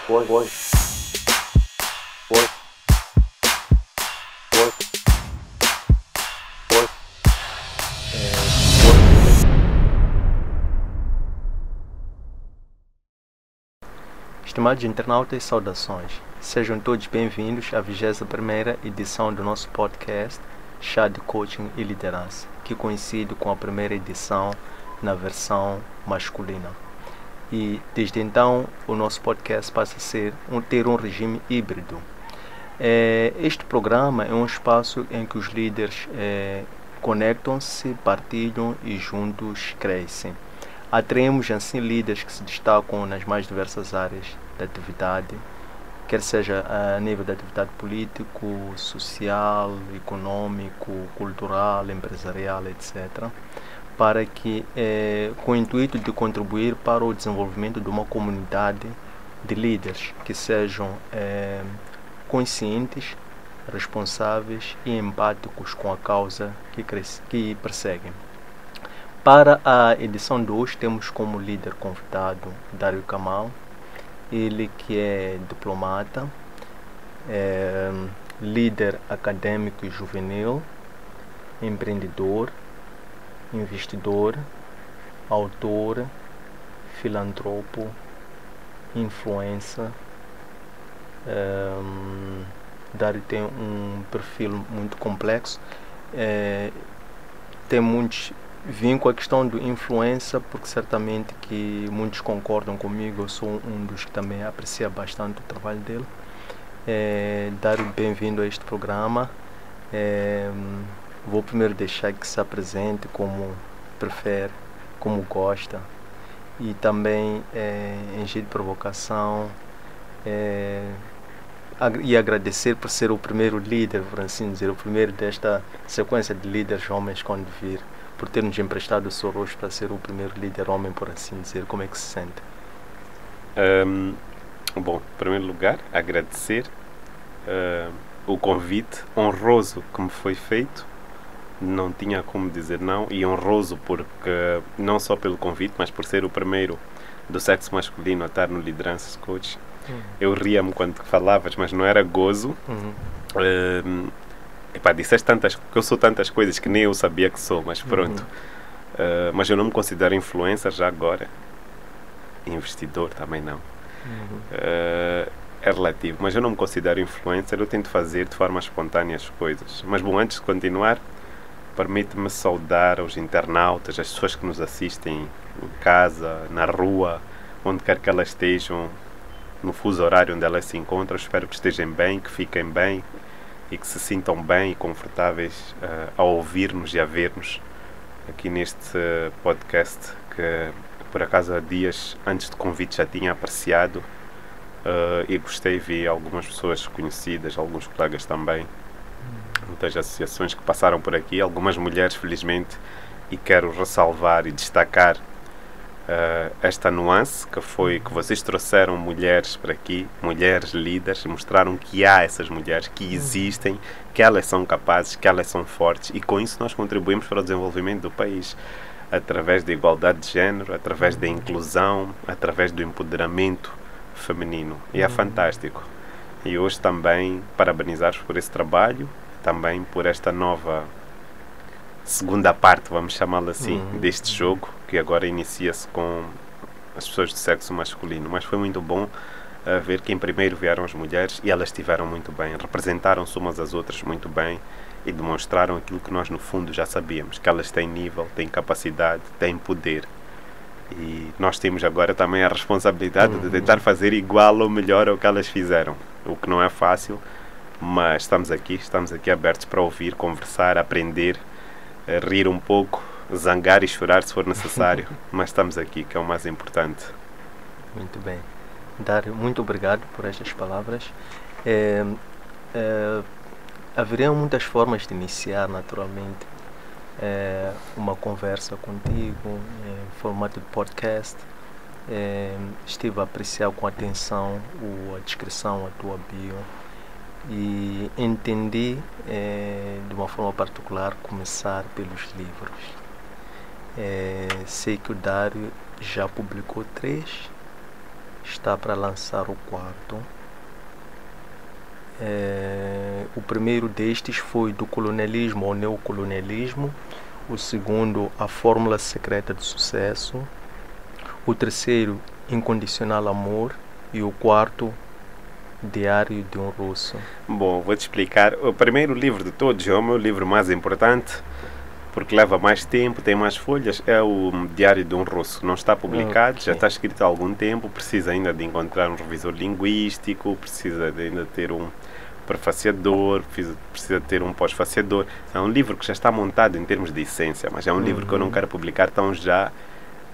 Foi, foi, foi, foi, foi, foi. Estimados internautas, saudações. Sejam todos bem-vindos à 21ª edição do nosso podcast Chá de Coaching e Liderança, que coincide com a primeira edição na versão masculina. E desde então o nosso podcast passa a ter um regime híbrido. Este programa é um espaço em que os líderes conectam-se, partilham e juntos crescem. Atraímos assim líderes que se destacam nas mais diversas áreas da atividade, quer seja a nível da atividade político, social, econômico, cultural, empresarial, etc., para que, com o intuito de contribuir para o desenvolvimento de uma comunidade de líderes que sejam conscientes, responsáveis e empáticos com a causa que perseguem. Para a edição de hoje temos como líder convidado Dário Kamal, ele que é diplomata, líder acadêmico e juvenil, empreendedor, investidor, autor, filantropo, influencer. Dário tem um perfil muito complexo, tem muitos vim com a questão do influencer, porque certamente que muitos concordam comigo, eu sou um dos que também aprecia bastante o trabalho dele. Dário, bem-vindo a este programa. Vou primeiro deixar que se apresente como prefere, como gosta, e também em jeito de provocação, e agradecer por ser o primeiro líder, por assim dizer, o primeiro desta sequência de líderes homens quando vir, por ter nos emprestado o seu rosto para ser o primeiro líder homem, por assim dizer. Como é que se sente? Bom, em primeiro lugar, agradecer o convite honroso que me foi feito. Não tinha como dizer não, e honroso porque não só pelo convite, mas por ser o primeiro do sexo masculino a estar no Lideranças Coach. Eu ria-me quando falavas, mas não era gozo. Disseste tantas, que eu sou tantas coisas que nem eu sabia que sou, mas pronto. Mas eu não me considero influencer já agora. Investidor também não. É relativo, mas eu não me considero influencer. Eu tento fazer de forma espontânea as coisas. Mas bom, antes de continuar, permite-me saudar aos internautas, as pessoas que nos assistem em casa, na rua, onde quer que elas estejam, no fuso horário onde elas se encontram. Espero que estejam bem, que fiquem bem e que se sintam bem e confortáveis a ouvir-nos e a ver-nos aqui neste podcast, que por acaso há dias antes do convite já tinha apreciado e gostei, vi algumas pessoas conhecidas, alguns colegas também, muitas associações que passaram por aqui, algumas mulheres felizmente, e quero ressalvar e destacar esta nuance que foi que vocês trouxeram mulheres para aqui, mulheres líderes, mostraram que há essas mulheres, que existem, que elas são capazes, que elas são fortes, e com isso nós contribuímos para o desenvolvimento do país, através da igualdade de género, através da inclusão, através do empoderamento feminino, e é fantástico. E hoje também parabenizar-vos por esse trabalho, também por esta nova segunda parte, vamos chamá-la assim, deste jogo, que agora inicia-se com as pessoas do sexo masculino. Mas foi muito bom ver que em primeiro vieram as mulheres e elas estiveram muito bem, representaram-se umas às outras muito bem e demonstraram aquilo que nós no fundo já sabíamos, que elas têm nível, têm capacidade, têm poder. E nós temos agora também a responsabilidade de tentar fazer igual ou melhor ao que elas fizeram, o que não é fácil, mas estamos aqui abertos para ouvir, conversar, aprender, rir um pouco, zangar e chorar se for necessário, mas estamos aqui, que é o mais importante. Muito bem. Dário, muito obrigado por estas palavras. Haveriam muitas formas de iniciar, naturalmente, uma conversa contigo, em formato de podcast. Estive a apreciar com atenção a descrição, a tua bio, e entendi de uma forma particular começar pelos livros. Sei que o Dário já publicou 3, está para lançar o quarto. O primeiro destes foi do colonialismo ao neocolonialismo. O segundo, a fórmula secreta de sucesso. O terceiro, incondicional amor. E o quarto, Diário de um Russo. Bom, vou-te explicar. O primeiro livro de todos é o meu livro mais importante, porque leva mais tempo, tem mais folhas, é o Diário de um Russo. Não está publicado, já está escrito há algum tempo, precisa ainda de encontrar um revisor linguístico, precisa de ainda ter um prefaciador, precisa ter um pós-faciador. É um livro que já está montado em termos de essência, mas é um livro que eu não quero publicar tão já,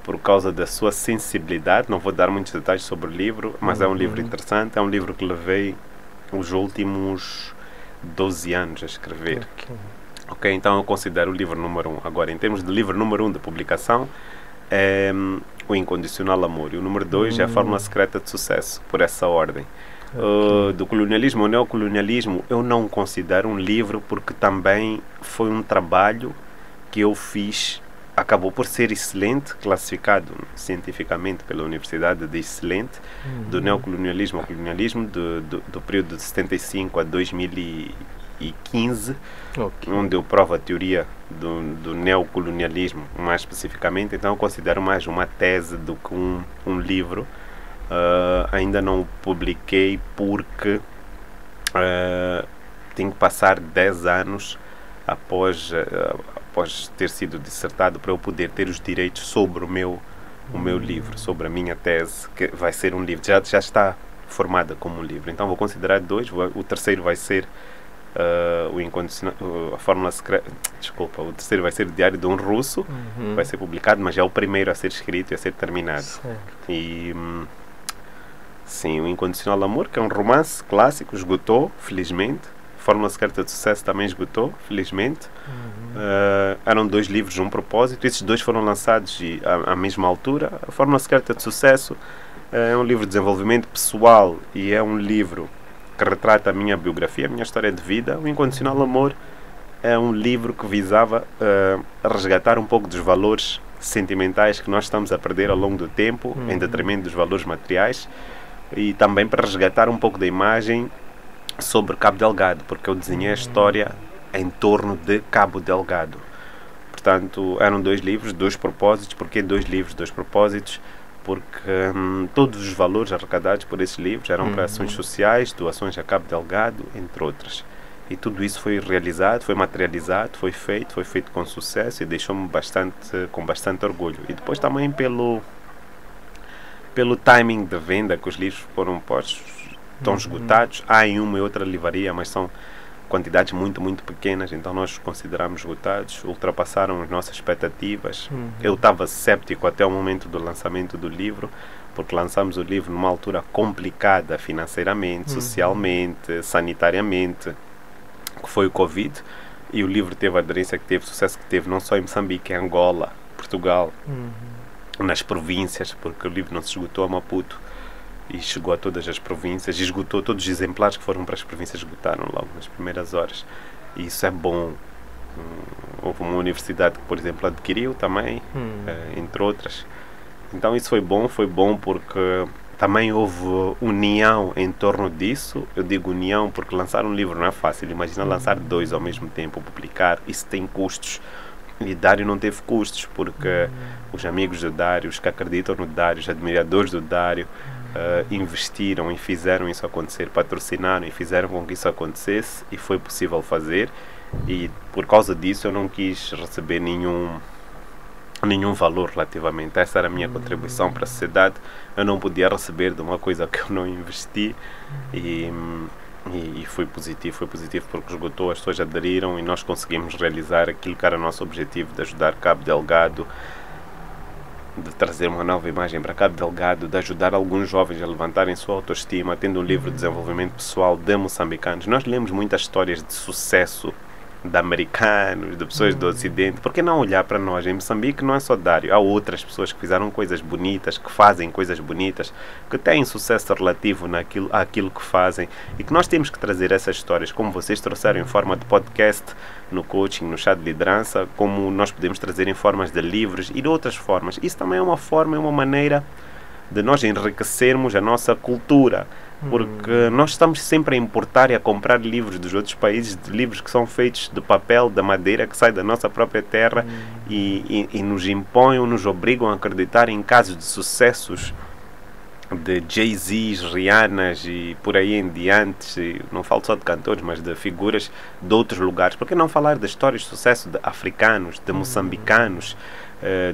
por causa da sua sensibilidade. Não vou dar muitos detalhes sobre o livro, mas é um livro interessante, é um livro que levei os últimos 12 anos a escrever. Ok, então eu considero o livro número 1. Agora, em termos de livro número 1 de publicação, é o Incondicional Amor. E o número 2 é a Fórmula Secreta de Sucesso, por essa ordem. Do colonialismo ao neocolonialismo, eu não considero um livro, porque também foi um trabalho que eu fiz. Acabou por ser excelente, classificado cientificamente pela Universidade de excelente, do neocolonialismo ao colonialismo, do período de 75 a 2015, onde eu provo a teoria do neocolonialismo, mais especificamente. Então eu considero mais uma tese do que um livro. Ainda não o publiquei porque tenho que passar 10 anos após ter sido dissertado para eu poder ter os direitos sobre o meu livro, sobre a minha tese, que vai ser um livro, já está formada como um livro. Então vou considerar 2, o terceiro vai ser a Fórmula Secreta, desculpa, o terceiro vai ser o Diário de um Russo, vai ser publicado, mas é o primeiro a ser escrito e a ser terminado. E sim, o Incondicional Amor, que é um romance clássico, esgotou, felizmente. Fórmula Secreta de Sucesso também esgotou, felizmente. Eram 2 livros, um propósito. Esses 2 foram lançados à mesma altura. A Fórmula Secreta de Sucesso é um livro de desenvolvimento pessoal e é um livro que retrata a minha biografia, a minha história de vida. O Incondicional Amor é um livro que visava resgatar um pouco dos valores sentimentais que nós estamos a perder ao longo do tempo, em detrimento dos valores materiais, e também para resgatar um pouco da imagem sobre Cabo Delgado, porque eu desenhei a história em torno de Cabo Delgado. Portanto, eram 2 livros, 2 propósitos. Porquê 2 livros, 2 propósitos? Porque todos os valores arrecadados por esses livros eram para ações sociais, doações a Cabo Delgado, entre outras. E tudo isso foi realizado, foi materializado, foi feito com sucesso e deixou-me com bastante orgulho. E depois também pelo timing de venda, que os livros foram postos, estão esgotados. Há em uma e outra livraria, mas são quantidades muito, muito pequenas, então nós consideramos esgotados, ultrapassaram as nossas expectativas. Eu estava séptico até o momento do lançamento do livro, porque lançamos o livro numa altura complicada financeiramente, socialmente, sanitariamente, que foi o Covid, e o livro teve a aderência que teve, o sucesso que teve, não só em Moçambique, em Angola, Portugal, nas províncias, porque o livro não se esgotou a Maputo, e chegou a todas as províncias, esgotou todos os exemplares que foram para as províncias, esgotaram logo nas primeiras horas. E isso é bom. Houve uma universidade que, por exemplo, adquiriu também, entre outras. Então isso foi bom porque também houve união em torno disso. Eu digo união porque lançar um livro não é fácil. Imagina lançar 2 ao mesmo tempo, publicar, isso tem custos. E Dário não teve custos, porque os amigos do Dário, os que acreditam no Dário, os admiradores do Dário, investiram e fizeram isso acontecer, patrocinaram e fizeram com que isso acontecesse, e foi possível fazer. E por causa disso eu não quis receber nenhum valor relativamente. Essa era a minha contribuição para a sociedade. Eu não podia receber de uma coisa que eu não investi, e foi positivo porque esgotou, as pessoas aderiram e nós conseguimos realizar aquilo que era o nosso objetivo, de ajudar Cabo Delgado, de trazer uma nova imagem para Cabo Delgado, de ajudar alguns jovens a levantarem sua autoestima, tendo um livro de desenvolvimento pessoal de moçambicanos. Nós lemos muitas histórias de sucesso de americanos, de pessoas do Ocidente. Por que não olhar para nós? Em Moçambique não é só Dário, há outras pessoas que fizeram coisas bonitas, que fazem coisas bonitas, que têm sucesso relativo àquilo que fazem, e que nós temos que trazer essas histórias, como vocês trouxeram em forma de podcast, no coaching, no chá de liderança, como nós podemos trazer em formas de livros e de outras formas. Isso também é uma forma, é uma maneira de nós enriquecermos a nossa cultura. Porque nós estamos sempre a importar e a comprar livros dos outros países, de livros que são feitos de papel, da madeira, que sai da nossa própria terra e nos impõem ou nos obrigam a acreditar em casos de sucessos de Jay-Z's, Rihannas e por aí em diante. Não falo só de cantores, mas de figuras de outros lugares. Por que não falar das histórias de sucesso de africanos, de moçambicanos,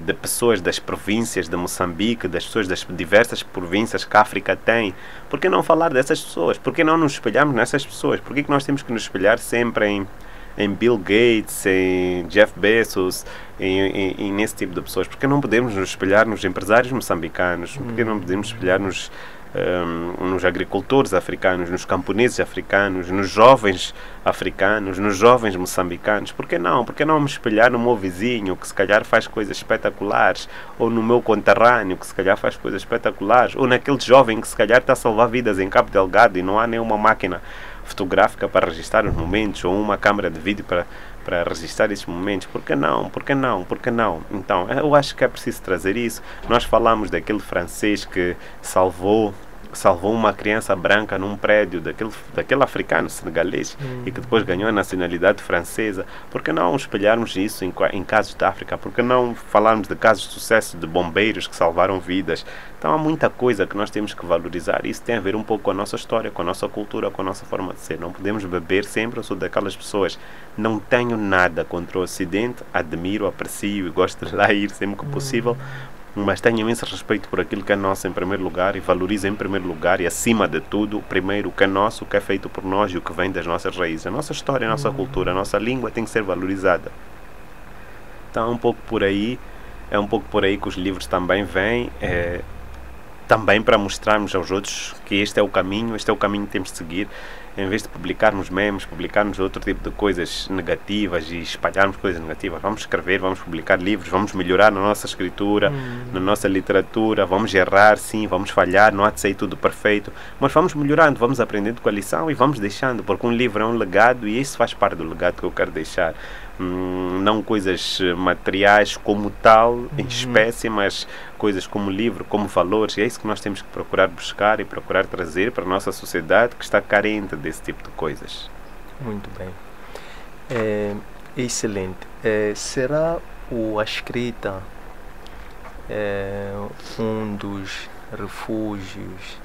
de pessoas das províncias de Moçambique, das pessoas das diversas províncias que a África tem? Por que não falar dessas pessoas? Por que não nos espelharmos nessas pessoas? Por que nós temos que nos espelhar sempre em Bill Gates, em Jeff Bezos, e nesse tipo de pessoas? Por que não podemos nos espelhar nos empresários moçambicanos? Por que não podemos espelhar nos agricultores africanos, nos camponeses africanos, nos jovens africanos, nos jovens moçambicanos? Por que não? Por que não me espelhar no meu vizinho, que se calhar faz coisas espetaculares, ou no meu conterrâneo, que se calhar faz coisas espetaculares, ou naquele jovem que se calhar está a salvar vidas em Cabo Delgado e não há nenhuma máquina fotográfica para registrar os momentos, ou uma câmera de vídeo para registrar esses momentos? Por que não? Por que não? Por que não? Então, eu acho que é preciso trazer isso. Nós falamos daquele francês que salvou uma criança branca num prédio, daquele africano senegalês, e que depois ganhou a nacionalidade francesa. Por que não espelharmos isso em casos da África? Por que não falarmos de casos de sucesso de bombeiros que salvaram vidas? Então há muita coisa que nós temos que valorizar. Isso tem a ver um pouco com a nossa história, com a nossa cultura, com a nossa forma de ser. Não podemos beber sempre. Eu sou daquelas pessoas, não tenho nada contra o Ocidente, admiro, aprecio e gosto de lá ir sempre que possível, mas tenho imenso respeito por aquilo que é nosso em primeiro lugar, e valorizo em primeiro lugar e acima de tudo, primeiro, o que é nosso, o que é feito por nós e o que vem das nossas raízes. A nossa história, a nossa cultura, a nossa língua tem que ser valorizada. Então é um pouco por aí que os livros também vêm, também para mostrarmos aos outros que este é o caminho que temos de seguir. Em vez de publicarmos memes, publicarmos outro tipo de coisas negativas e espalharmos coisas negativas, vamos escrever, vamos publicar livros, vamos melhorar na nossa escritura, na nossa literatura, vamos errar, sim, vamos falhar, não há de ser tudo perfeito, mas vamos melhorando, vamos aprendendo com a lição e vamos deixando, porque um livro é um legado e isso faz parte do legado que eu quero deixar. Não coisas materiais como tal, em espécie, mas coisas como livro, como valores. E é isso que nós temos que procurar buscar e procurar trazer para a nossa sociedade, que está carente desse tipo de coisas. Muito bem. Excelente. Será a escrita um dos refúgios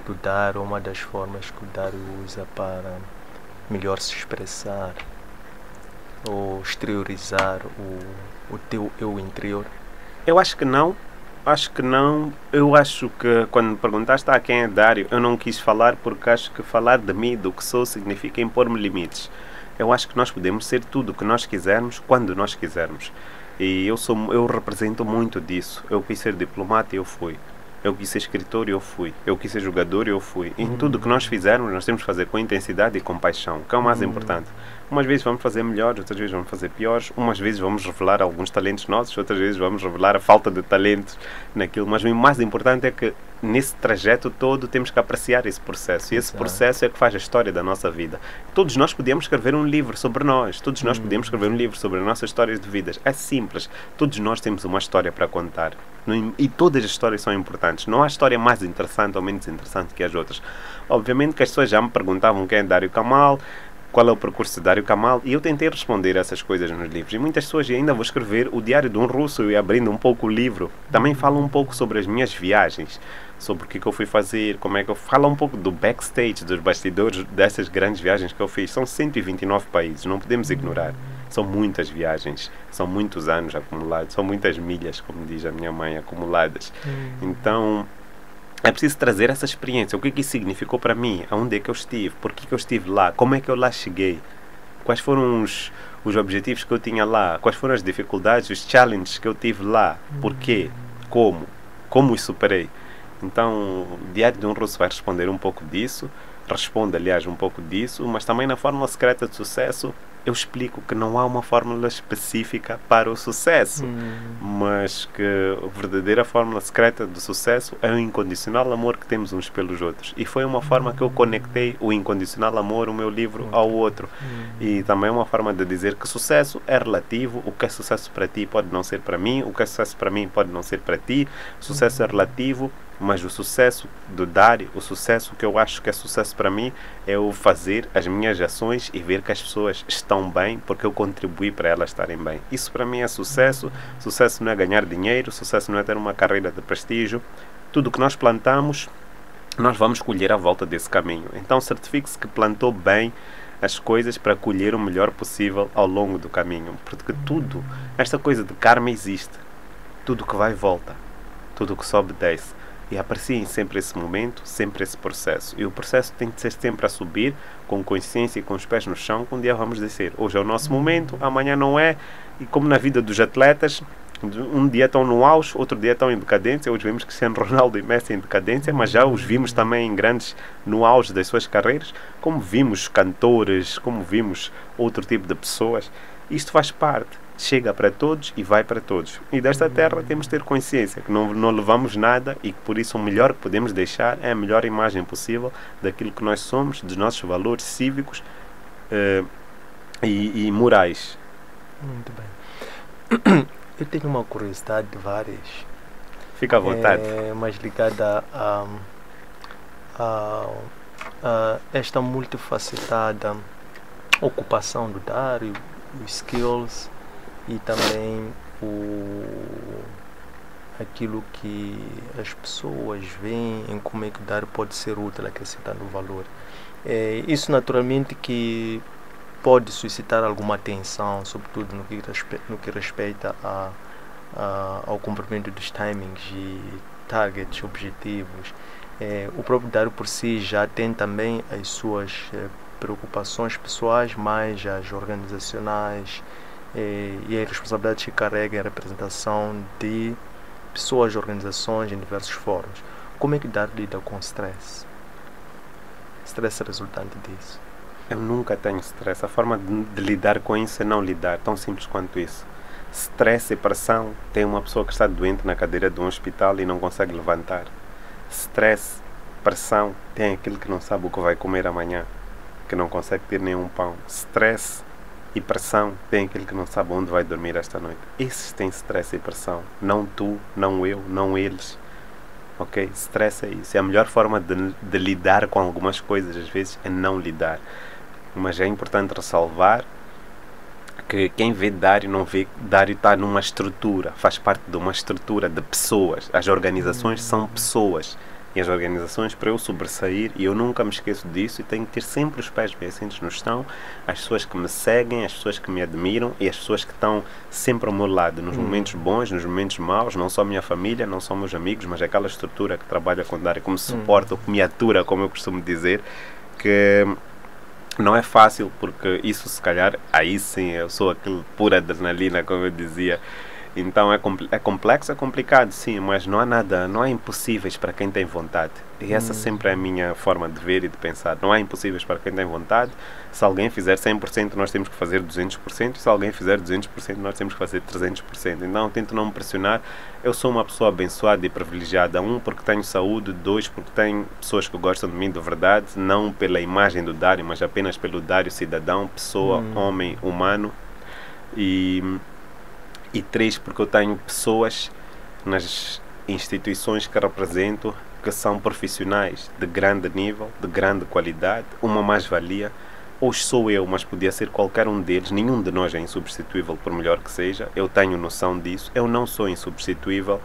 do Dário, uma das formas que o Dário usa para melhor se expressar ou exteriorizar o teu eu interior? Eu acho que não. Eu acho que quando me perguntaste quem é Dário, eu não quis falar, porque acho que falar de mim, do que sou, significa impor-me limites. Eu acho que nós podemos ser tudo o que nós quisermos, quando nós quisermos. E eu represento muito disso. Eu quis ser diplomata e eu fui. Eu quis ser escritor e eu fui. Eu quis ser jogador e eu fui. Em tudo o que nós fizermos, nós temos que fazer com intensidade e com paixão, que é o mais importante. Umas vezes vamos fazer melhores, outras vezes vamos fazer piores. Umas vezes vamos revelar alguns talentos nossos, outras vezes vamos revelar a falta de talentos naquilo. Mas o mais importante é que nesse trajeto todo temos que apreciar esse processo. E esse processo é que faz a história da nossa vida. Todos nós podemos escrever um livro sobre nós. Todos nós podemos escrever um livro sobre as nossas histórias de vidas. É simples. Todos nós temos uma história para contar. E todas as histórias são importantes. Não há história mais interessante ou menos interessante que as outras. Obviamente que as pessoas já me perguntavam quem é Dário Kamal, qual é o percurso de Dário Kamal, e eu tentei responder a essas coisas nos livros. E muitas pessoas, e ainda vou escrever o Diário de um Russo, e abrindo um pouco o livro, também falo um pouco sobre as minhas viagens, sobre o que eu fui fazer, como é que eu falo um pouco do backstage, dos bastidores dessas grandes viagens que eu fiz. São 129 países, não podemos ignorar. São muitas viagens, são muitos anos acumulados, são muitas milhas, como diz a minha mãe, acumuladas. Então é preciso trazer essa experiência. O que isso significou para mim? Aonde é que eu estive? Por que eu estive lá? Como é que eu lá cheguei? Quais foram os objetivos que eu tinha lá? Quais foram as dificuldades, os challenges que eu tive lá? Por quê? Como os superei? Então, o Diário de um Russo vai responder um pouco disso. Responde, aliás, um pouco disso. Mas também na Fórmula Secreta de Sucesso eu explico que não há uma fórmula específica para o sucesso, mas que a verdadeira fórmula secreta do sucesso é o incondicional amor que temos uns pelos outros. E foi uma forma que eu conectei o incondicional amor, o meu livro, ao outro. E também é uma forma de dizer que sucesso é relativo. O que é sucesso para ti pode não ser para mim, o que é sucesso para mim pode não ser para ti. Sucesso é relativo. mas o sucesso do dar, o sucesso que eu acho que é sucesso para mim, é eu fazer as minhas ações e ver que as pessoas estão bem porque eu contribuí para elas estarem bem. Isso para mim é sucesso. Sucesso não é ganhar dinheiro, sucesso não é ter uma carreira de prestígio. Tudo que nós plantamos, nós vamos colher à volta desse caminho. Então certifique-se que plantou bem as coisas para colher o melhor possível ao longo do caminho. Porque tudo, esta coisa de karma existe. Tudo que vai volta. Tudo que sobe desce. E apreciem sempre esse momento, sempre esse processo. E o processo tem de ser sempre a subir, com consciência e com os pés no chão, que um dia vamos descer. Hoje é o nosso momento, amanhã não é. E como na vida dos atletas, um dia estão no auge, outro dia estão em decadência. Hoje vemos Cristiano Ronaldo e Messi em decadência, mas já os vimos também em grandes, no auge das suas carreiras, como vimos cantores, como vimos outro tipo de pessoas. Isto faz parte. Chega para todos e vai para todos. E desta terra temos de ter consciência que não levamos nada e que por isso o melhor que podemos deixar é a melhor imagem possível daquilo que nós somos, dos nossos valores cívicos e morais. Muito bem. Eu tenho uma curiosidade de várias. Fica à vontade. Mais ligada a esta multifacetada ocupação do dar, os skills e também aquilo que as pessoas veem em como é que o dar pode ser útil, acrescentando valor. Isso naturalmente que pode suscitar alguma atenção, sobretudo no que respeita ao cumprimento dos timings e targets, objetivos. O próprio dar por si já tem também as suas preocupações pessoais, mais as organizacionais e as responsabilidades que carrega em representação de pessoas e organizações em diversos fóruns. Como é que dar lida com stress? Stress é resultante disso. Eu nunca tenho stress. A forma de lidar com isso é não lidar. Tão simples quanto isso. Stress e pressão. Tem uma pessoa que está doente na cadeira de um hospital e não consegue levantar. Stress, pressão. Tem aquele que não sabe o que vai comer amanhã, que não consegue ter nenhum pão. Stress e pressão. Tem aquele que não sabe onde vai dormir esta noite. Esses têm stress e pressão. Não tu, não eu, não eles. Ok? Stress é isso. É a melhor forma de lidar com algumas coisas, às vezes, é não lidar. Mas é importante ressalvar que quem vê Dário não vê Dário está numa estrutura, faz parte de uma estrutura de pessoas. As organizações são pessoas. E as organizações, para eu sobressair, e eu nunca me esqueço disso, e tenho que ter sempre os pés bem assentos no chão, as pessoas que me seguem, as pessoas que me admiram e as pessoas que estão sempre ao meu lado, nos momentos bons, nos momentos maus, não só minha família, não só meus amigos, mas aquela estrutura que trabalha com Dário, que me suporta, ou que me atura, como eu costumo dizer, que não é fácil, porque isso se calhar, aí sim, eu sou aquele pura adrenalina, como eu dizia. Então é complexo, é complicado, sim, mas não há nada, não há impossíveis para quem tem vontade. E essa sempre é a minha forma de ver e de pensar. Não há impossíveis para quem tem vontade. Se alguém fizer 100%, nós temos que fazer 200%. Se alguém fizer 200%, nós temos que fazer 300%. Então eu tento não me pressionar. Eu sou uma pessoa abençoada e privilegiada. Porque tenho saúde. 2, porque tenho pessoas que gostam de mim de verdade. Não pela imagem do Dário, mas apenas pelo Dário cidadão, pessoa, homem, humano. E 3, porque eu tenho pessoas nas instituições que represento que são profissionais de grande nível, de grande qualidade, uma mais-valia. Hoje sou eu, mas podia ser qualquer um deles. Nenhum de nós é insubstituível, por melhor que seja. Eu tenho noção disso. Eu não sou insubstituível.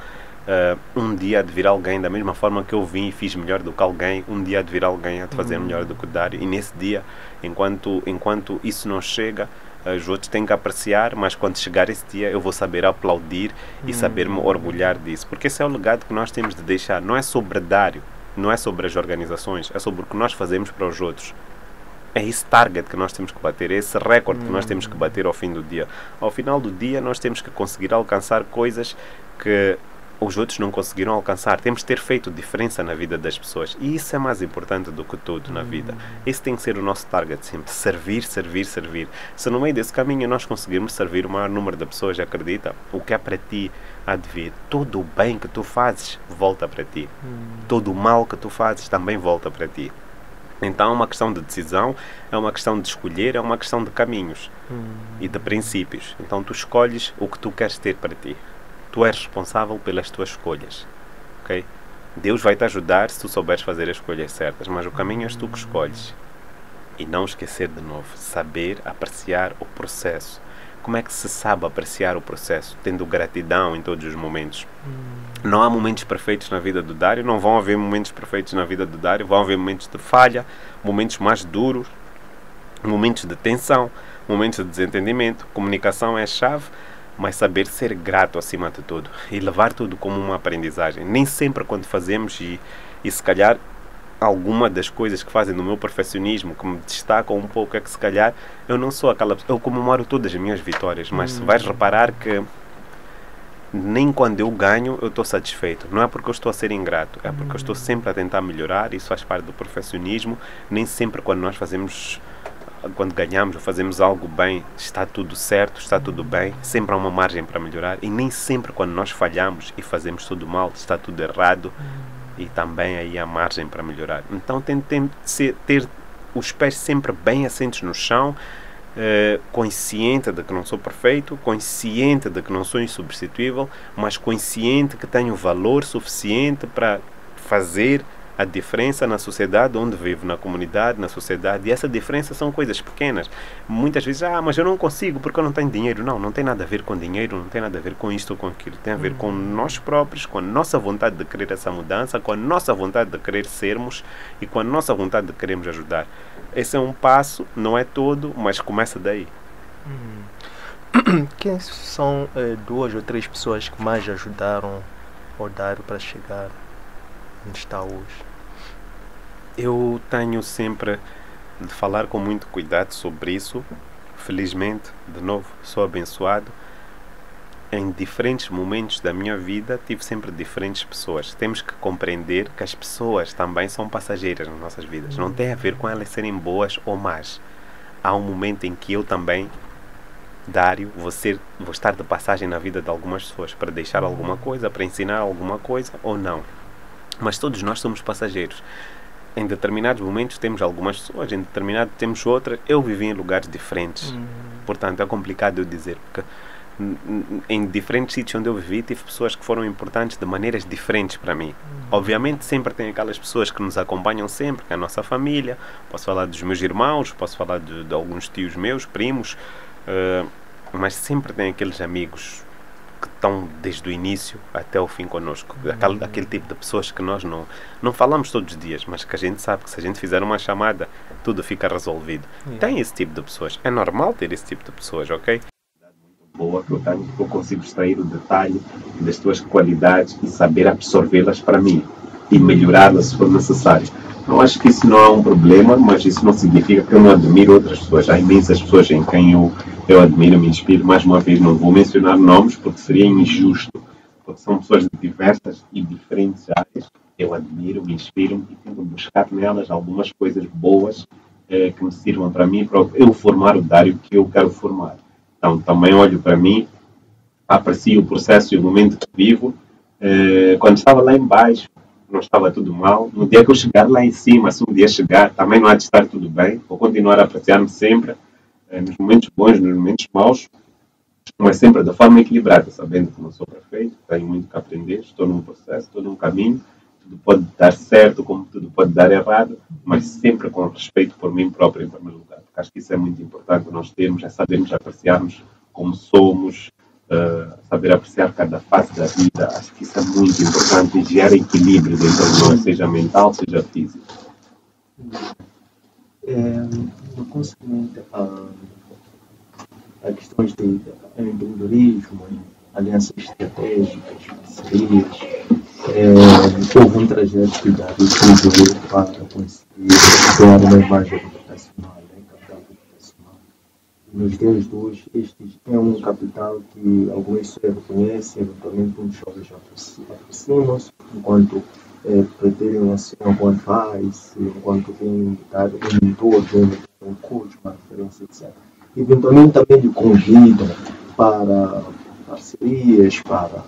Um dia há de vir alguém, da mesma forma que eu vim e fiz melhor do que alguém, um dia há de vir alguém a fazer melhor do que o Dário. E nesse dia, enquanto isso não chega, os outros têm que apreciar, mas quando chegar esse dia eu vou saber aplaudir e saber me orgulhar disso, porque esse é o legado que nós temos de deixar. Não é sobre Dário, não é sobre as organizações, é sobre o que nós fazemos para os outros. É esse target que nós temos que bater, é esse recorde que nós temos que bater ao fim do dia. Ao final do dia nós temos que conseguir alcançar coisas que os outros não conseguiram alcançar. Temos de ter feito diferença na vida das pessoas. E isso é mais importante do que tudo na vida. Esse tem que ser o nosso target sempre. Servir, servir, servir. Se no meio desse caminho nós conseguirmos servir o maior número de pessoas, acredita, o que é para ti há de vir. Todo o bem que tu fazes volta para ti. Todo o mal que tu fazes também volta para ti. Então é uma questão de decisão, é uma questão de escolher, é uma questão de caminhos e de princípios. Então tu escolhes o que tu queres ter para ti. Tu és responsável pelas tuas escolhas, ok? Deus vai te ajudar se tu souberes fazer as escolhas certas, mas o caminho és tu que escolhes. E não esquecer de novo, saber apreciar o processo. Como é que se sabe apreciar o processo? Tendo gratidão em todos os momentos. Não há momentos perfeitos na vida do Dário, não vão haver momentos perfeitos na vida do Dário, vão haver momentos de falha, momentos mais duros, momentos de tensão, momentos de desentendimento. Comunicação é a chave, mas saber ser grato acima de tudo e levar tudo como uma aprendizagem. Nem sempre quando fazemos e se calhar alguma das coisas que fazem no meu perfeccionismo que me destacam um pouco é que se calhar eu não sou aquela pessoa, eu comemoro todas as minhas vitórias, mas se vais reparar que nem quando eu ganho eu estou satisfeito. Não é porque eu estou a ser ingrato, é porque eu estou sempre a tentar melhorar. Isso faz parte do perfeccionismo. Nem sempre quando nós fazemos, quando ganhamos ou fazemos algo bem, está tudo certo, está tudo bem. Sempre há uma margem para melhorar. E nem sempre quando nós falhamos e fazemos tudo mal, está tudo errado. E também aí há margem para melhorar. Então tem de ter os pés sempre bem assentos no chão, consciente de que não sou perfeito, consciente de que não sou insubstituível, mas consciente que tenho valor suficiente para fazer a diferença na sociedade onde vivo, na comunidade, na sociedade. E essa diferença são coisas pequenas. Muitas vezes, mas eu não consigo porque eu não tenho dinheiro. Não tem nada a ver com dinheiro, não tem nada a ver com isto ou com aquilo. Tem a ver com nós próprios, com a nossa vontade de querer essa mudança, com a nossa vontade de querer sermos e com a nossa vontade de queremos ajudar. Esse é um passo, não é todo, mas começa daí. Quem são 2 ou 3 pessoas que mais ajudaram o Dário para chegar onde está hoje? Eu tenho sempre de falar com muito cuidado sobre isso. Felizmente, de novo, sou abençoado. Em diferentes momentos da minha vida, tive sempre diferentes pessoas. Temos que compreender que as pessoas também são passageiras nas nossas vidas. Não tem a ver com elas serem boas ou más. Há um momento em que eu também, Dário, vou estar de passagem na vida de algumas pessoas para deixar alguma coisa, para ensinar alguma coisa ou não. Mas todos nós somos passageiros. Em determinados momentos temos algumas pessoas, em determinados temos outras. Eu vivi em lugares diferentes. Portanto, é complicado eu dizer, porque em diferentes sítios onde eu vivi, tive pessoas que foram importantes de maneiras diferentes para mim. Obviamente, sempre tem aquelas pessoas que nos acompanham sempre, que é a nossa família. Posso falar dos meus irmãos, posso falar de alguns tios meus, primos, mas sempre tem aqueles amigos que estão desde o início até o fim connosco. Aquele tipo de pessoas que nós não falamos todos os dias, mas que a gente sabe que se a gente fizer uma chamada, tudo fica resolvido. Tem esse tipo de pessoas. É normal ter esse tipo de pessoas, ok? Boa que eu tenho, que eu consigo extrair o detalhe das tuas qualidades e saber absorvê-las para mim e melhorá-las se for necessário. Eu acho que isso não é um problema, mas isso não significa que eu não admiro outras pessoas. Há imensas pessoas em quem eu admiro, me inspiro. Mais uma vez, não vou mencionar nomes porque seria injusto, porque são pessoas de diversas e diferentes áreas. Eu admiro, me inspiro e tento buscar nelas algumas coisas boas que me sirvam para mim, para eu formar o Dário que eu quero formar. Então, também olho para mim, aprecio o processo e o momento que vivo. Quando estava lá em baixo, não estava tudo mal. No dia que eu chegar lá em cima, se um dia chegar, também não há de estar tudo bem. Vou continuar a apreciar-me sempre, nos momentos bons, nos momentos maus, mas sempre da forma equilibrada, sabendo que não sou perfeito, tenho muito que aprender, estou num processo, estou num caminho. Tudo pode dar certo, como tudo pode dar errado, mas sempre com respeito por mim próprio em primeiro lugar. Porque acho que isso é muito importante nós termos, é sabermos apreciarmos como somos, saber apreciar cada fase da vida. Acho que isso é muito importante e gera equilíbrio dentro de nós, seja mental, seja físico. No consequente a questões de empreendedorismo, alianças estratégicas, parcerias, houve um trajeto que Dário utilizou para conseguir criar uma imagem reputacional, capital reputacional. Nos dias de hoje, este é um capital que algumas pessoas reconhecem, eventualmente muitos jovens aproximam-se, enquanto pretendem assim algum advice, enquanto vêm dar um mentor, um coach, uma referência, etc. Eventualmente também lhe convidam para parcerias, para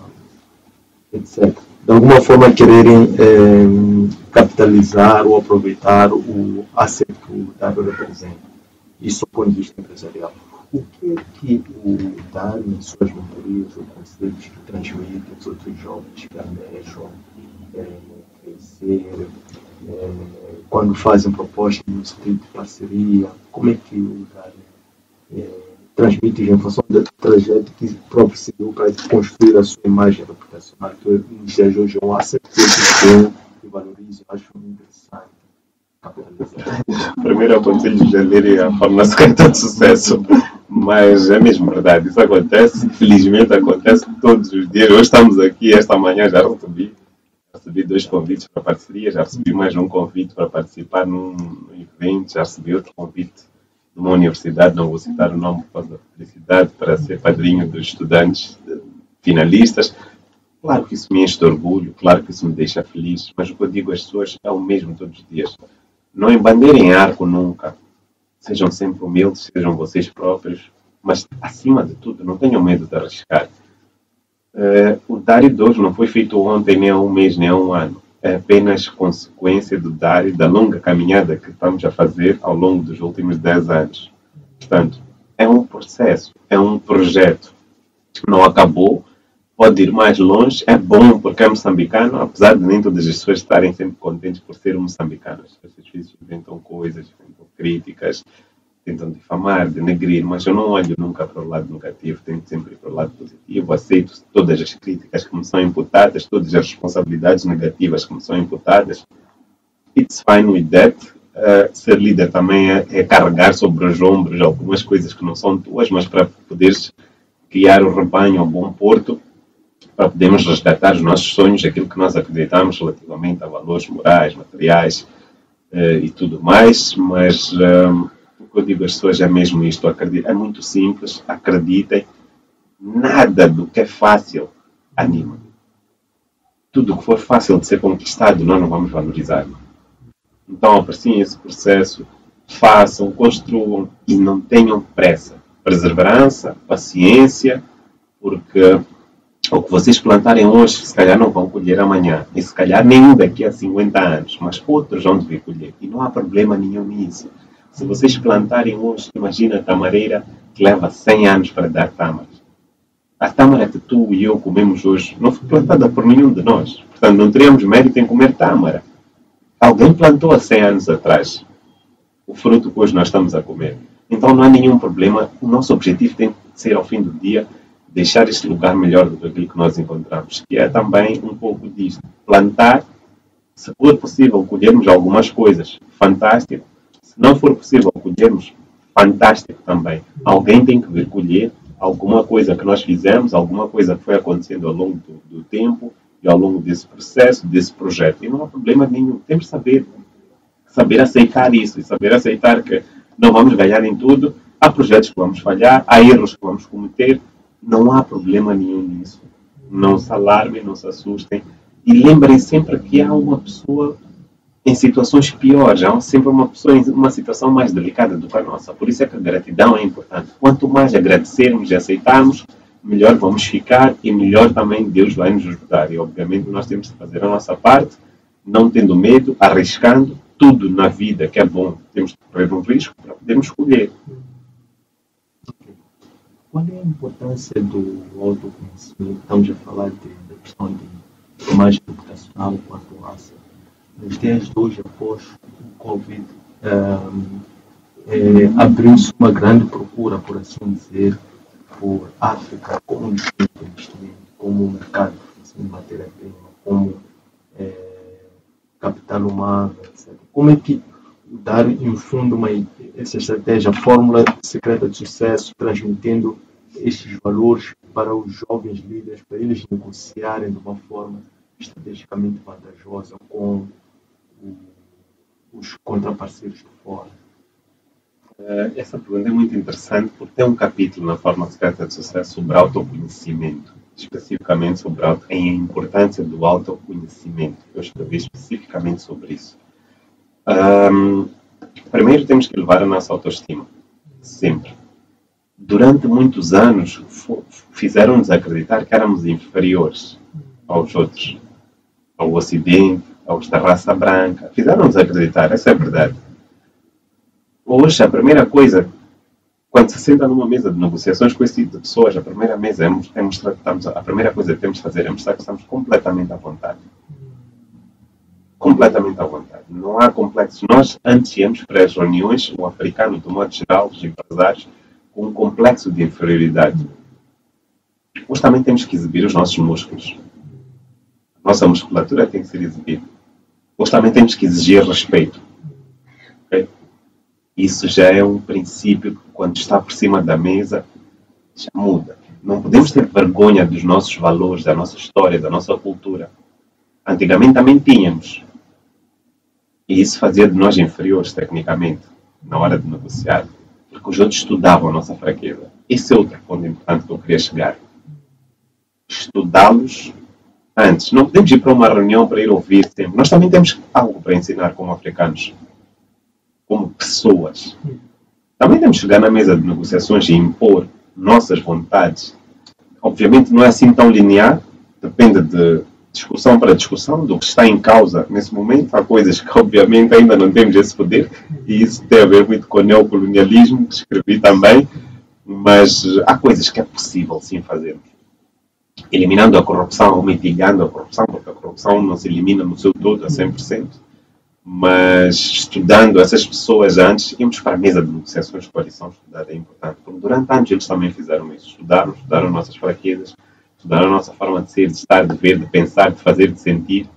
etc. De alguma forma quererem capitalizar ou aproveitar o asset que o Dário representa. Isso do ponto de vista empresarial. O que é que o Dário, em suas mentorias ou conselhos que transmite aos outros jovens que almejam conhecer, quando fazem propostas no sentido de parceria, como é que o Dário transmite a informação do trajeto que o próprio seguiu para construir a sua imagem reputacional, que nos dias de hoje é um asset que valoriza, eu acho muito interessante capitalizar. Primeiro eu aconselho a ler a Fórmula Secreta de Sucesso, mas é mesmo verdade, isso acontece, felizmente acontece todos os dias. Hoje estamos aqui, esta manhã já recebi 2 convites para parceria, já recebi mais um convite para participar num evento, já recebi outro convite de uma universidade, não vou citar o nome por causa da publicidade, para ser padrinho dos estudantes finalistas. Claro que isso me enche de orgulho, claro que isso me deixa feliz, mas o que eu digo às pessoas é o mesmo todos os dias. Não embandeirem arco nunca. Sejam sempre humildes, sejam vocês próprios, mas acima de tudo, não tenham medo de arriscar. O Dário de hoje não foi feito ontem, nem há um mês, nem há um ano. É apenas consequência do Dário, da longa caminhada que estamos a fazer ao longo dos últimos 10 anos. Portanto, é um processo, é um projeto. Não acabou, pode ir mais longe, é bom porque é moçambicano, apesar de nem todas as pessoas estarem sempre contentes por ser moçambicanas. As pessoas inventam coisas, inventam críticas, tentam difamar, denegrir, mas eu não olho nunca para o lado negativo, tento sempre ir para o lado positivo, aceito todas as críticas que me são imputadas, todas as responsabilidades negativas que me são imputadas. It's fine with that. Ser líder também é carregar sobre os ombros algumas coisas que não são tuas, mas para poderes criar o rebanho ao bom porto, para podermos resgatar os nossos sonhos, aquilo que nós acreditamos relativamente a valores morais, materiais e tudo mais, mas o que eu digo às pessoas é mesmo isto, é muito simples, acreditem, nada do que é fácil anima. Tudo o que for fácil de ser conquistado, nós não vamos valorizar. Então apreciem esse processo, façam, construam e não tenham pressa. Perseverança, paciência, porque o que vocês plantarem hoje, se calhar não vão colher amanhã. E se calhar nem daqui a 50 anos, mas outros vão vir colher. E não há problema nenhum nisso. Se vocês plantarem hoje, imagina a tamareira que leva 100 anos para dar tâmaras. A tâmara que tu e eu comemos hoje não foi plantada por nenhum de nós. Portanto, não teríamos mérito em comer tâmara. Alguém plantou há 100 anos atrás o fruto que hoje nós estamos a comer. Então não há nenhum problema. O nosso objetivo tem que ser, ao fim do dia, deixar este lugar melhor do que aquilo que nós encontramos. Que é também um pouco disto. Plantar, se for possível colhermos algumas coisas, fantástico. Se não for possível colhermos, fantástico também. Alguém tem que vir colher alguma coisa que nós fizemos, alguma coisa que foi acontecendo ao longo do tempo e ao longo desse processo, desse projeto. E não há problema nenhum. Temos que saber aceitar isso e saber aceitar que não vamos ganhar em tudo. Há projetos que vamos falhar, há erros que vamos cometer. Não há problema nenhum nisso. Não se alarmem, não se assustem. E lembrem sempre que há uma pessoa em situações piores. Há sempre uma pessoa em uma situação mais delicada do que a nossa. Por isso é que a gratidão é importante. Quanto mais agradecermos e aceitarmos, melhor vamos ficar e melhor também Deus vai nos ajudar. E obviamente nós temos que fazer a nossa parte, não tendo medo, arriscando. Tudo na vida que é bom, temos que correr um risco para podermos escolher. Qual é a importância do autoconhecimento? Estamos a falar da questão de imagem reputacional enquanto raça. Nos dias de hoje, após o Covid, abriu-se uma grande procura, por assim dizer, por África como destino de investimento, como mercado de matéria-prima, como capital humano, etc. Como é que dar, no fundo, essa estratégia, a fórmula secreta de sucesso, transmitindo estes valores para os jovens líderes, para eles negociarem de uma forma estrategicamente vantajosa com os contraparceiros de fora? Essa pergunta é muito interessante porque tem um capítulo na Fórmula Secreta de Sucesso sobre autoconhecimento, especificamente sobre a importância do autoconhecimento. Eu escrevi especificamente sobre isso. Primeiro temos que elevar a nossa autoestima, sempre. Durante muitos anos fizeram-nos acreditar que éramos inferiores aos outros, ao Ocidente, aos da raça branca. Fizeram-nos acreditar, essa é a verdade. Hoje, a primeira coisa, quando se senta numa mesa de negociações com esse tipo de pessoas, a primeira coisa que temos de fazer é mostrar que estamos completamente à vontade. completamente à vontade. Não há complexos. Nós, antes íamos para as reuniões, o africano, do modo geral, os empresários, com um complexo de inferioridade. Hoje também temos que exibir os nossos músculos. A nossa musculatura tem que ser exibida. Hoje também temos que exigir respeito. Okay? Isso já é um princípio que, quando está por cima da mesa, já muda. Não podemos ter vergonha dos nossos valores, da nossa história, da nossa cultura. Antigamente também tínhamos. E isso fazia de nós inferiores, tecnicamente, na hora de negociar. Porque os outros estudavam a nossa fraqueza. Esse é outro ponto importante que eu queria chegar. Estudá-los antes. Não podemos ir para uma reunião para ir ouvir sempre. Nós também temos algo para ensinar como africanos. Como pessoas. Também temos que chegar na mesa de negociações e impor nossas vontades. Obviamente não é assim tão linear. Depende de discussão para discussão, do que está em causa nesse momento. Há coisas que obviamente ainda não temos esse poder. E isso tem a ver muito com o neocolonialismo, que escrevi também. Mas há coisas que é possível sim fazermos. Eliminando a corrupção ou mitigando a corrupção, porque a corrupção não se elimina no seu todo a 100%, mas estudando essas pessoas antes, íamos para a mesa de negociações, coalição estudada é importante, porque durante anos eles também fizeram isso, estudaram nossas fraquezas, estudaram a nossa forma de ser, de estar, de ver, de pensar, de fazer, de sentir,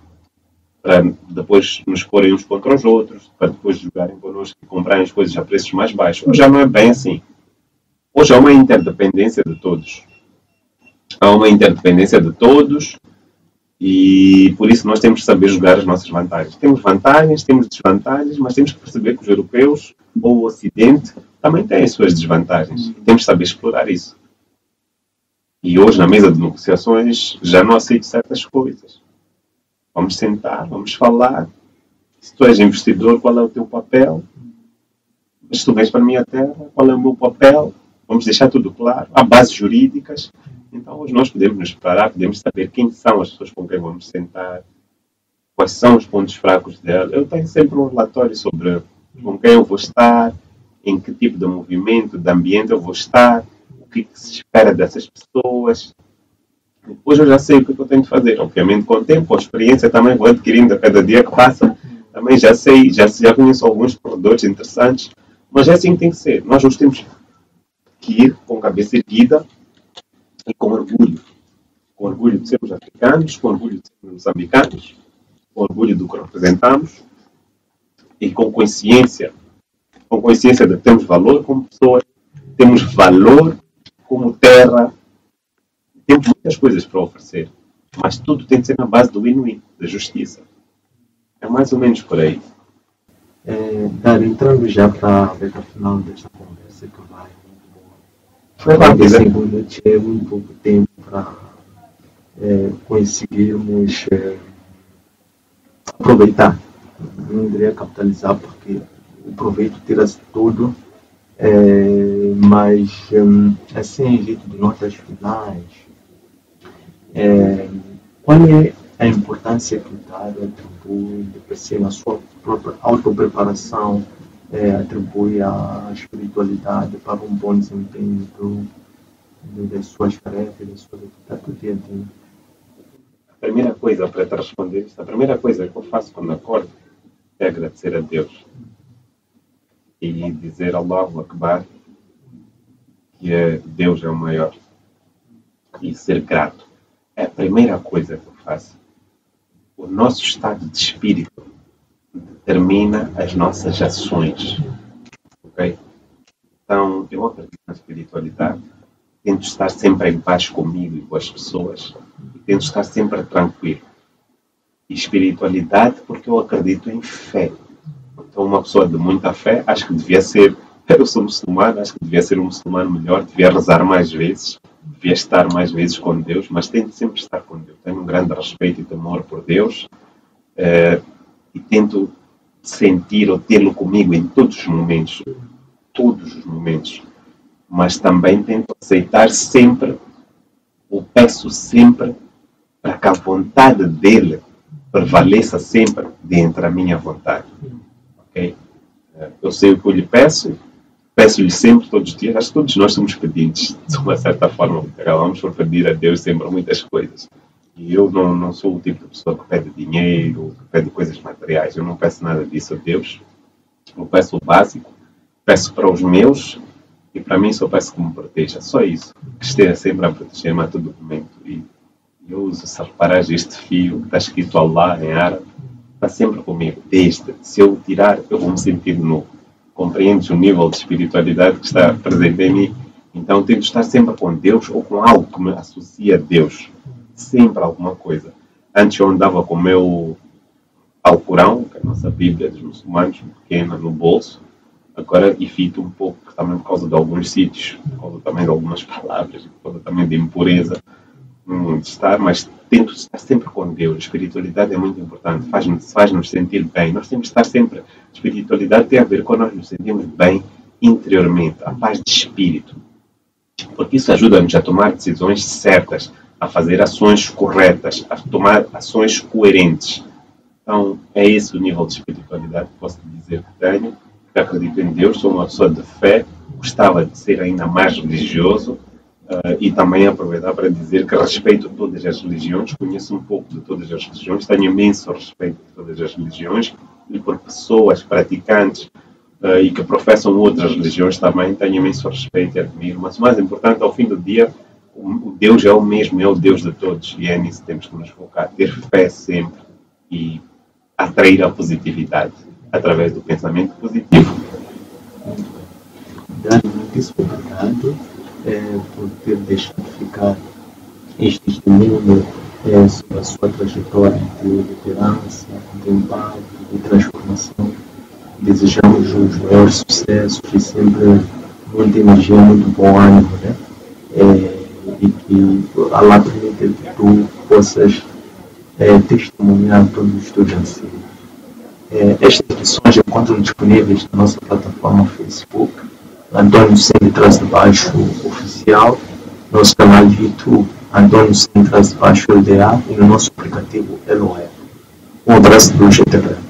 para depois nos porem uns contra os outros, para depois jogarem connosco e comprarem as coisas a preços mais baixos. Hoje já não é bem assim. Hoje há uma interdependência de todos. Há uma interdependência de todos e por isso nós temos que saber jogar as nossas vantagens. Temos vantagens, temos desvantagens, mas temos que perceber que os europeus ou o Ocidente também têm as suas desvantagens. E temos que saber explorar isso. E hoje, na mesa de negociações, já não aceito certas coisas. Vamos sentar, vamos falar. Se tu és investidor, qual é o teu papel? Se tu vens para a minha terra, qual é o meu papel? Vamos deixar tudo claro. Há bases jurídicas. Então, hoje nós podemos nos preparar, podemos saber quem são as pessoas com quem vamos sentar, quais são os pontos fracos dela. Eu tenho sempre um relatório sobre com quem eu vou estar, em que tipo de movimento, de ambiente eu vou estar, o que se espera dessas pessoas. Depois eu já sei o que eu tenho de fazer. Obviamente, com o tempo, com a experiência também vou adquirindo a cada dia que passa. Também já sei, já conheço alguns produtos interessantes, mas é assim que tem que ser. Nós hoje temos que ir com a cabeça erguida e com orgulho. Com orgulho de sermos africanos, com orgulho de sermos moçambicanos, com orgulho do que representamos e com consciência de que temos valor como pessoas, temos valor como terra, temos muitas coisas para oferecer, mas tudo tem que ser na base do win-win, da justiça. É mais ou menos por aí. Dário, entrando já para a reta final desta conversa que vai muito boa. Foi rápido. 45 minutos é muito pouco tempo para conseguirmos aproveitar. Não diria capitalizar, porque o proveito tira-se tudo, mas assim, em jeito de notas finais, qual é a importância que o Dário atribui, na sua própria autopreparação, atribui à espiritualidade para um bom desempenho das suas tarefas, das suas atividades do dia a dia? A primeira coisa, para te responder isso, a primeira coisa que eu faço quando acordo é agradecer a Deus e dizer Allahu Akbar, que Deus é o maior, e ser grato. É a primeira coisa que eu faço. O nosso estado de espírito determina as nossas ações. Ok? Então, eu acredito na espiritualidade. Tento estar sempre em paz comigo e com as pessoas. E tento estar sempre tranquilo. E espiritualidade porque eu acredito em fé. Então, uma pessoa de muita fé, acho que devia ser... Eu sou muçulmano, acho que devia ser um muçulmano melhor. Devia rezar mais vezes. Devia estar mais vezes com Deus. Mas tento sempre estar com Deus. Tenho um grande respeito e temor por Deus. E tento sentir ou tê-lo comigo em todos os momentos. Todos os momentos. Mas também tento aceitar sempre, ou peço sempre, para que a vontade dele prevaleça sempre dentro da minha vontade. Ok? Eu sei o que eu lhe peço-lhe sempre, todos os dias. Acho que todos nós somos pedintes, de uma certa forma, porque acabamos por pedir a Deus sempre muitas coisas. E eu não sou o tipo de pessoa que pede dinheiro, que pede coisas materiais. Eu não peço nada disso a Deus. Eu peço o básico, peço para os meus e para mim só peço que me proteja. Só isso. Que esteja sempre a proteger-me a todo momento. E eu uso, se reparares, este fio que está escrito Allah em árabe, está sempre comigo. Se eu tirar, eu vou me sentir de novo. Compreendes o nível de espiritualidade que está presente em mim? Então tento estar sempre com Deus ou com algo que me associa a Deus. Sempre alguma coisa. Antes eu andava com o meu Alcorão, que é a nossa Bíblia dos muçulmanos, pequena, no bolso. Agora evito um pouco, também por causa de alguns sítios, por causa também de algumas palavras, por causa também de impureza de estar, mas tento estar sempre com Deus. A espiritualidade é muito importante, faz-nos sentir bem. Nós temos que estar sempre... A espiritualidade tem a ver com nós nos sentimos bem interiormente, a paz de espírito. Porque isso ajuda-nos a tomar decisões certas, a fazer ações corretas, a tomar ações coerentes. Então, é esse o nível de espiritualidade que posso dizer que tenho, que acredito em Deus, sou uma pessoa de fé, gostava de ser ainda mais religioso e também aproveitar para dizer que respeito todas as religiões, conheço um pouco de todas as religiões, tenho imenso respeito de todas as religiões e por pessoas praticantes e que professam outras religiões também tenho imenso respeito e admiro, mas o mais importante, ao fim do dia, o Deus é o mesmo, é o Deus de todos e é nisso que temos que nos focar, ter fé sempre e atrair a positividade através do pensamento positivo. Dani, muitíssimo obrigado por ter deixado ficar este testemunho sobre a sua trajetória de liderança, de impacto, de transformação. Desejamos os maiores sucessos e sempre muita energia, muito bom ânimo, né? E que Allah permita que tu possas testemunhar todos os teus ensinos. Estas edições encontram disponíveis na nossa plataforma Facebook, Antônio Sem Traz de Baixo Oficial, nosso canal de YouTube, Antônio Sem Traz de Baixo LDA e no nosso aplicativo LOE. Um abraço do GTV.